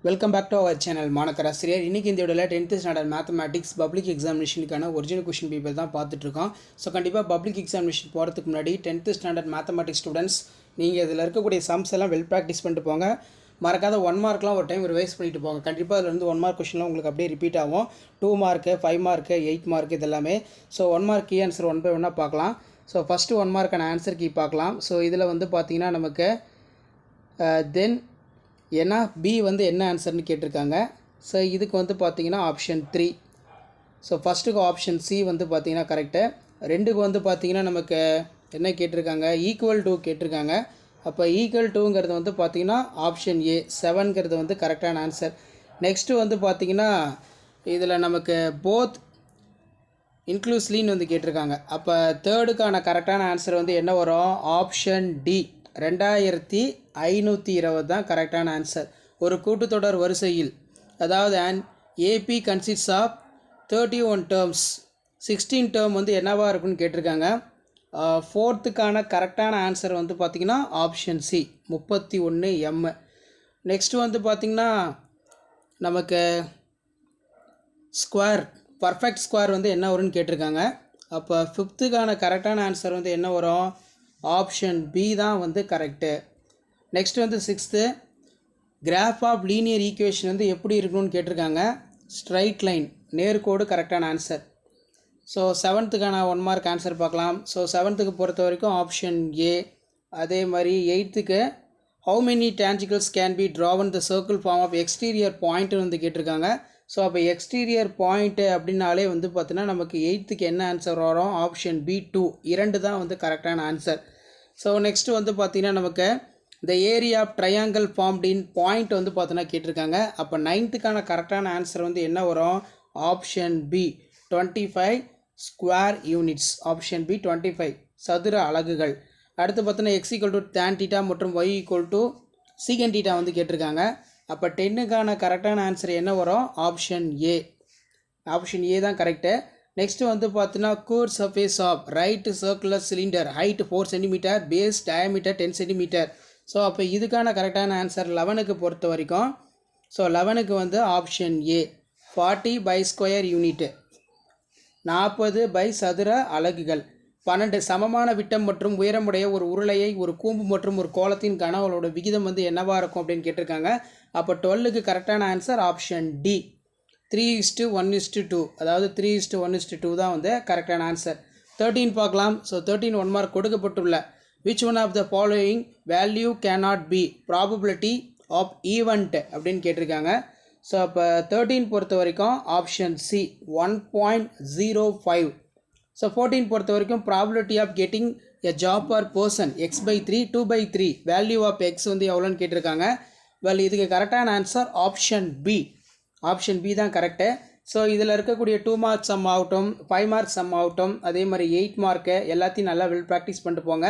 Welcome back to our channel மாணக்கராசிரியர். இன்றைக்கி இந்த வீடியோவில் 10th ஸ்டாண்டர்ட் மேத்தமேட்டிக்ஸ் பப்ளிக் எக்ஸாமினேஷனுக்கான ஒரிஜினல் கொஷின் பேப்பர் தான் பார்த்துட்ருக்கோம். ஸோ கண்டிப்பாக பப்ளிக் எக்ஸாமினேஷன் போகிறதுக்கு முன்னாடி 10th ஸ்டாண்டர்ட் மேத்தமேட்டிக்ஸ் ஸ்டூடெண்ட்ஸ் நீங்கள் இதில் இருக்கக்கூடிய சம்ஸ் எல்லாம் வெல் ப்ராக்டிஸ் பண்ணிட்டு போங்க. மறக்காத 1 மார்க்லாம் ஒரு டைம் ரிவைஸ் பண்ணிட்டு போங்க. கண்டிப்பாக அதில் இருந்து 1 மார்க் கொஷின்லாம் உங்களுக்கு அப்படியே ரிப்பீட் ஆகும். 2 மார்க்கு 5 மார்க்கு 8 மார்க் இதெல்லாமே. So 1 mark key answer 1 by 1 பார்க்கலாம். ஸோ ஃபஸ்ட்டு 1 மார்க்கான ஆன்சர் கீ பார்க்கலாம். ஸோ இதில் வந்து பார்த்திங்கன்னா நமக்கு தென் ஏன்னா பி வந்து என்ன ஆன்சர்னு கேட்டிருக்காங்க. ஸோ இதுக்கு வந்து பார்த்திங்கன்னா ஆப்ஷன் 3. ஸோ ஃபஸ்ட்டுக்கு ஆப்ஷன் சி வந்து பார்த்திங்கன்னா கரெக்டு. ரெண்டுக்கு வந்து பார்த்திங்கன்னா நமக்கு என்ன கேட்டிருக்காங்க, ஈக்குவல் டு கேட்டிருக்காங்க. அப்போ ஈக்குவல் டுங்கிறது வந்து பார்த்திங்கன்னா ஆப்ஷன் ஏ 7ங்கிறது வந்து கரெக்டான ஆன்சர். நெக்ஸ்ட்டு வந்து பார்த்திங்கன்னா இதில் நமக்கு போத் இன்க்ளூஸ்லின்னு வந்து கேட்டிருக்காங்க. அப்போ தேர்டுக்கான கரெக்டான ஆன்சர் வந்து என்ன வரும், ஆப்ஷன் டி 2520 தான் கரெக்டான ஆன்சர். ஒரு கூட்டுத்தொடர் வரிசையில், அதாவது AP consists of 31 terms, 16 term வந்து என்னவாக இருக்குன்னு கேட்டிருக்காங்க. ஃபோர்த்துக்கான கரெக்டான ஆன்சர் வந்து பார்த்திங்கன்னா ஆப்ஷன் சி 31M. நெக்ஸ்ட்டு வந்து பார்த்திங்கன்னா நமக்கு ஸ்கொயர் பர்ஃபெக்ட் ஸ்கொயர் வந்து என்ன வரும்னு கேட்டிருக்காங்க. அப்போ ஃபிஃப்த்துக்கான கரெக்டான ஆன்சர் வந்து என்ன வரும், ஆப்ஷன் பி தான் வந்து கரெக்டு. நெக்ஸ்ட் வந்து 6th graph of linear equation வந்து எப்படி இருக்கணும்னு கேட்டிருக்காங்க. ஸ்ட்ரைட் லைன், நேர்கோடு கரெக்டான ஆன்சர். ஸோ 7த்துக்கான 1 மார்க் ஆன்சர் பார்க்கலாம். ஸோ 7த்துக்கு பொறுத்த வரைக்கும் ஆப்ஷன் ஏ. அதே மாதிரி 8த்துக்கு how many tangents can be drawn the circle from of exterior point வந்து கேட்டிருக்காங்க. ஸோ அப்போ எக்ஸ்டீரியர் பாயிண்ட்டு அப்படின்னாலே வந்து பார்த்தீங்கன்னா நமக்கு 8த்துக்கு என்ன ஆன்சர் வரும், ஆப்ஷன் பி 2 2 தான் வந்து கரெக்டான ஆன்சர். ஸோ நெக்ஸ்ட்டு வந்து பார்த்திங்கன்னா நமக்கு இந்த area of triangle formed in point வந்து பார்த்தீங்கன்னா கேட்டிருக்காங்க. அப்போ 9த்துக்கான கரெக்டான ஆன்சர் வந்து என்ன வரும், option B 25 square units. Option B 25 சதுர அலகுகள். அடுத்து பார்த்தீங்கன்னா x = tan θ மற்றும் y = secant θ வந்து கேட்டிருக்காங்க. அப்போ 10க்கான கரெக்டான ஆன்சர் என்ன வரும், ஆப்ஷன் ஏ. ஆப்ஷன் ஏ தான் கரெக்டு. நெக்ஸ்ட்டு வந்து பார்த்தீங்கன்னா curved surface of right circular cylinder, height 4 cm, base diameter 10 cm. So அப்போ இதுக்கான கரெக்டான ஆன்சர் 11க்கு பொறுத்த வரைக்கும். ஸோ 11க்கு வந்து option A 40 pi square unit, 40 pi சதுர அலகுகள். 12 சமமான விட்டம் மற்றும் உயரமுடைய ஒரு உருளையை ஒரு கூம்பு மற்றும் ஒரு கோலத்தின் கனவுகளோட விகிதம் வந்து என்னவாக இருக்கும் அப்படின்னு கேட்டிருக்காங்க. அப்போ 12க்கு கரெக்டான ஆன்சர் ஆப்ஷன் டி 3:1:2, அதாவது 3:1:2 தான் வந்து கரெக்டான ஆன்சர். 13 பார்க்கலாம். ஸோ 13 1 மார்க் கொடுக்கப்பட்டுள்ள which one of the following value cannot be probability of event அப்படின்னு கேட்டிருக்காங்க. ஸோ அப்போ 13 பொறுத்த வரைக்கும் ஆப்ஷன் சி 1.05. ஸோ 14 பொறுத்த வரைக்கும் probability of getting a job or person x/3 2/3 value of x வந்து எவ்வளோன்னு கேட்டிருக்காங்க. வெல் இதுக்கு கரெக்டான answer option B. Option B தான் கரெக்டு. ஸோ இதில் இருக்கக்கூடிய 2 மார்க் சம் ஆகட்டும், 5 மார்க் சம் ஆகட்டும், அதே மாதிரி 8 மார்க்கு எல்லாத்தையும் நல்லா வெல் ப்ராக்டிஸ் பண்ணிட்டு போங்க.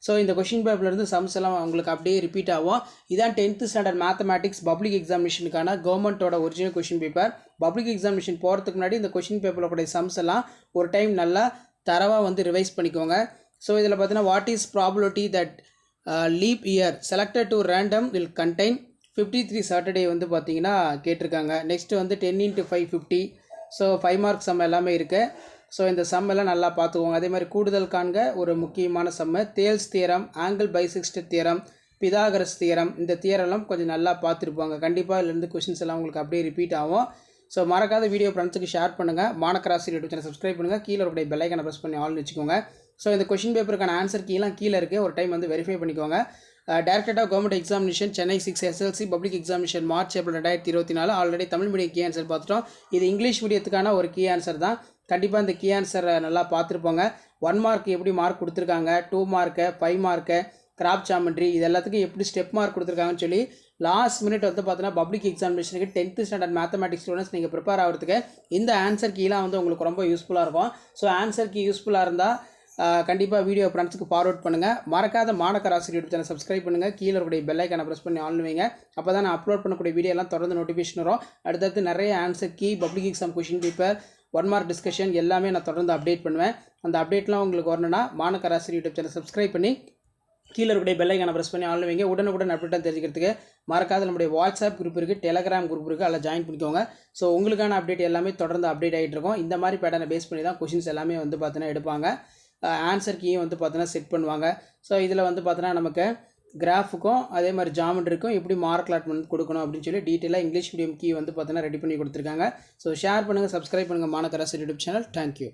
ஸோ இந்த கொஷின் பேப்பர்லேருந்து சம்ஸ் எல்லாம் உங்களுக்கு அப்படியே ரிப்பீட் ஆகும். இதான் 10th ஸ்டாண்டர்ட் மேத்தமேட்டிக்ஸ் பப்ளிக் எக்ஸாமினேஷனுக்கான கவர்மெண்ட்டோட original question paper. Public examination போகிறதுக்கு முன்னாடி இந்த கொஷின் பேப்பரோட சம்ஸ் எல்லாம் ஒரு டைம் நல்லா தரவாக வந்து ரிவைஸ் பண்ணிக்கோங்க. ஸோ இதில் பார்த்தீங்கன்னா what is probability that leap year selected to random will contain 53 Saturday வந்து பார்த்தீங்கன்னா கேட்டிருக்காங்க. நெக்ஸ்ட்டு வந்து 10 × 5 50. ஸோ 5 மார்க் சம் எல்லாமே இருக்குது. ஸோ இந்த சம் எல்லாம் நல்லா பார்த்துக்கோங்க. அதே மாதிரி கூடுதல் காண்க ஒரு முக்கியமான சம்மு, Thales theorem, angle bisector theorem, Pythagoras theorem. இந்த தியரெல்லாம் கொஞ்சம் நல்லா பார்த்துருப்பாங்க. கண்டிப்பாக இதுலேருந்து கொஷின்ஸ் எல்லாம் உங்களுக்கு அப்படியே ரிப்பீட் ஆகும். ஸோ மறக்காத வீடியோ ஃப்ரெண்ட்ஸுக்கு ஷேர் பண்ணுங்கள். மாணக்கராசி யூடியூப் சேனல் சப்ஸ்கிரைப் பண்ணுங்கள். கீழே ஒரு பெல் ஐக்கானை ப்ரெஸ் பண்ணி ஆல்னு வச்சுக்கோங்க. ஸோ இந்த கொஷின் பேப்பருக்கான ஆன்சர் கீழே இருக்குது, ஒரு டைம் வந்து வெரிஃபை பண்ணிக்கோங்க. Director of government examination Chennai 6 SLC public examination March April 2024. Already Tamil medium key answer பார்த்துட்டோம். இது இங்கிலீஷ் மீடியத்துக்கான ஒரு கீ ஆன்சர் தான். கண்டிப்பாக இந்த கீ ஆன்சரை நல்லா பார்த்துருப்போங்க. 1 மார்க் எப்படி மார்க் கொடுத்துருக்காங்க, 2 மார்க்கு 5 மார்க்கு கிராப் ஜாமெண்ட்ரி இது எல்லாத்துக்கும் எப்படி ஸ்டெப் மார்க் கொடுத்துருக்காங்கன்னு சொல்லி லாஸ்ட் மினிட் வந்து பார்த்தீங்கன்னா பப்ளிக் எக்ஸாமினேஷனுக்கு 10th ஸ்டாண்டர்ட் மேத்தமேட்டிக்ஸ் ஸ்டூடெண்ட்ஸ் நீங்கள் ப்ரிப்பேர் ஆகிறதுக்கு இந்த ஆன்சர் கீலாம் வந்து உங்களுக்கு ரொம்ப யூஸ்ஃபுல்லாக இருக்கும். ஸோ ஆன்சர் கீ யூஸ்ஃபுல்லாக இருந்தால் கண்டிப்பாக வீடியோ ஃப்ரெண்ட்ஸுக்கு ஃபார்வர்ட் பண்ணுங்கள். மறக்காத மாணக்கராசி யூடியூப் சேனல் சப்ஸ்கிரைப் பண்ணுங்கள். கீழே இருக்கக்கூடிய பெல் ஐக்கானை ப்ரெஸ் பண்ணி ஆன் வைங்க. அப்போ தான் நான் அப்லோட் பண்ணக்கூடிய வீடியோ எல்லாம் தொடர்ந்து நோட்டிஃபிகேஷன் வரும். அடுத்தடுத்து நிறைய answer key, public exam question paper, 1 mark discussion எல்லாமே நான் தொடர்ந்து அப்டேட் பண்ணுவேன். அந்த அப்டேட்லாம் உங்களுக்கு வரணும்னா மாணக்கராசி யூடியூப் சேனல் சப்ஸ்கிரைப் பண்ணி கீழே இருக்கக்கூடிய பெல் ஐக்கானை ப்ரெஸ் பண்ணி ஆன்லைன் வைங்க. உடனுக்குடன் அப்டேட் தெரிஞ்சுக்கிறதுக்கு மறக்காத நம்முடைய வாட்ஸ்அப் குரூப் இருக்குது, டெலகிராம் குரூப் இருக்குது, அதில் ஜாயின் பண்ணிக்கோங்க. ஸோ உங்களுக்கான அப்டேட் எல்லாமே தொடர்ந்து அப்டேட் ஆகிட்டு இருக்கும். இந்த மாதிரி பேட்டர்னை பேஸ் பண்ணி தான் கொஷின்ஸ் எல்லாமே வந்து பார்த்தீங்கன்னா எடுப்பாங்க. ஆன்சர் கீயும் வந்து பார்த்தீங்கன்னா செட் பண்ணுவாங்க. ஸோ இதில் வந்து பார்த்தீங்கன்னா நமக்கு கிராஃபுக்கும் அதே மாதிரி ஜாமெட்ரிக்கும் எப்படி மார்க் அலாட்மெண்ட் கொடுக்கணும் அப்படின்னு சொல்லி டீட்டெயிலாக இங்கிலீஷ் மீடியம் கீ வந்து பார்த்தீங்கன்னா ரெடி பண்ணி கொடுத்துருக்காங்க. ஸோ ஷேர் பண்ணுங்கள், சப்ஸ்கிரைப் பண்ணுங்கள் மாணக்கராசி யூடியூப் சேனல். தேங்க்யூ.